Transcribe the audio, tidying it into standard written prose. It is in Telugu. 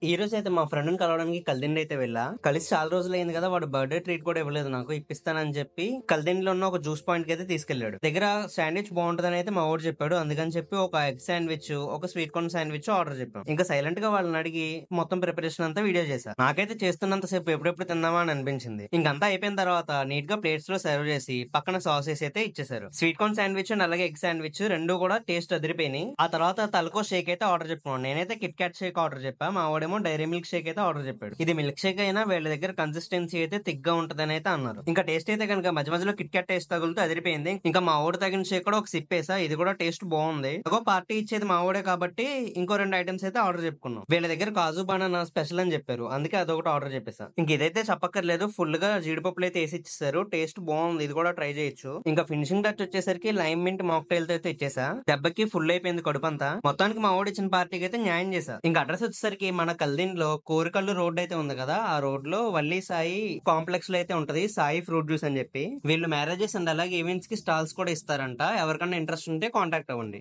ఈ రోజు అయితే మా ఫ్రెండ్ ని కలవడానికి కల్దిండి అయితే వెళ్ళా. కలిసి చాలా రోజులు అయింది కదా, వాడు బర్త్డే ట్రీట్ కూడా ఇవ్వలేదు నాకు, ఇప్పిస్తానని చెప్పి కల్దిండిలో ఉన్న ఒక జ్యూస్ పాయింట్ కి అయితే తీసుకెళ్లాడు. దగ్గర శాండ్విచ్ బాగుంటదని అయితే మా వాడు చెప్పాడు. అందుకని చెప్పి ఒక ఎగ్ శాండ్విచ్, ఒక స్వీట్ కార్న్ శాండ్విచ్ ఆర్డర్ చెప్పాం. ఇంకా సైలెంట్ గా వాళ్ళని అడిగి మొత్తం ప్రిపరేషన్ అంతా వీడియో చేశా. నాకైతే చేస్తున్నంత సేపు ఎప్పుడెప్పుడు తిందామా అని అనిపించింది. ఇంకంతా అయిపోయిన తర్వాత నీట్ గా ప్లేట్స్ లో సర్వ్ చేసి పక్కన సాసెస్ అయితే ఇచ్చేసారు. స్వీట్ కార్న్ శాండ్విచ్ అండ్ అలాగే ఎగ్ శాండ్విచ్ రెండు కూడా టేస్ట్ అదిరిపోయినాయి. ఆ తర్వాత తలకో షేక్ అయితే ఆర్డర్ చెప్పుకున్నాను. నేనైతే కిట్ క్యాట్ షేక్ ఆర్డర్ చెప్పా, మా వాడేమో డైరీ మిల్క్ షేక్ అయితే ఆర్డర్ చెప్పాడు. ఇది మిల్క్ షేక్ అయినా వీళ్ళ దగ్గర కన్సిస్టెన్సీ అయితే థిక్ ఉంటదని అయితే అన్నారు. ఇంకా టేస్ట్ అయితే కనుక మధ్య మధ్యలో కిట్ క్యాట్ టేస్ట్ తగులుతూ అదిరిపోయింది. ఇంకా మా వాడు తగిన షేక్ కూడా ఒక సిప్ వేసా, ఇది కూడా టేస్ట్ బాగుంది. ఒక పార్టీ ఇచ్చేది మా వాడే కాబట్టి ఇంకో రెండు ఐటమ్స్ అయితే ఆర్డర్ చెప్పుకున్నాం. వీళ్ళ దగ్గర కాజు బనానా స్పెషల్ అని చెప్పారు, అందుకే అదొకటి ఆర్డర్ చెప్పేసా. ఇంక ఇదైతే చెప్పక్కర్లేదు, ఫుల్ గా జీడిపప్పులు అయితే వేసి ఇచ్చేసారు. టేస్ట్ బాగుంది, ఇది కూడా ట్రై చేయొచ్చు. ఇంకా ఫినిషింగ్ టచ్ వచ్చేసరికి లైమ్ మింట్ మాక్టైల్ తో అయితే ఇచ్చేసా. దెబ్బకి ఫుల్ అయిపోయింది కడుపంతా. మొత్తానికి మా వాడు ఇచ్చిన పార్టీకి అయితే న్యాయం చేశా. ఇంకా అడ్రస్ వచ్చేసరికి మన కల్దిన్లో కోరికల్లు రోడ్ అయితే ఉంది కదా, ఆ రోడ్ లో వల్లి సాయి కాంప్లెక్స్ లో అయితే ఉంటది సాయి ఫ్రూట్ జ్యూస్ అని చెప్పి. వీళ్ళు మ్యారేజెస్ అండ్ అలాగే ఈవెంట్స్ కి స్టాల్స్ కూడా ఇస్తారంట. ఎవరికన్నా ఇంట్రెస్ట్ ఉంటే కాంటాక్ట్ అవ్వండి.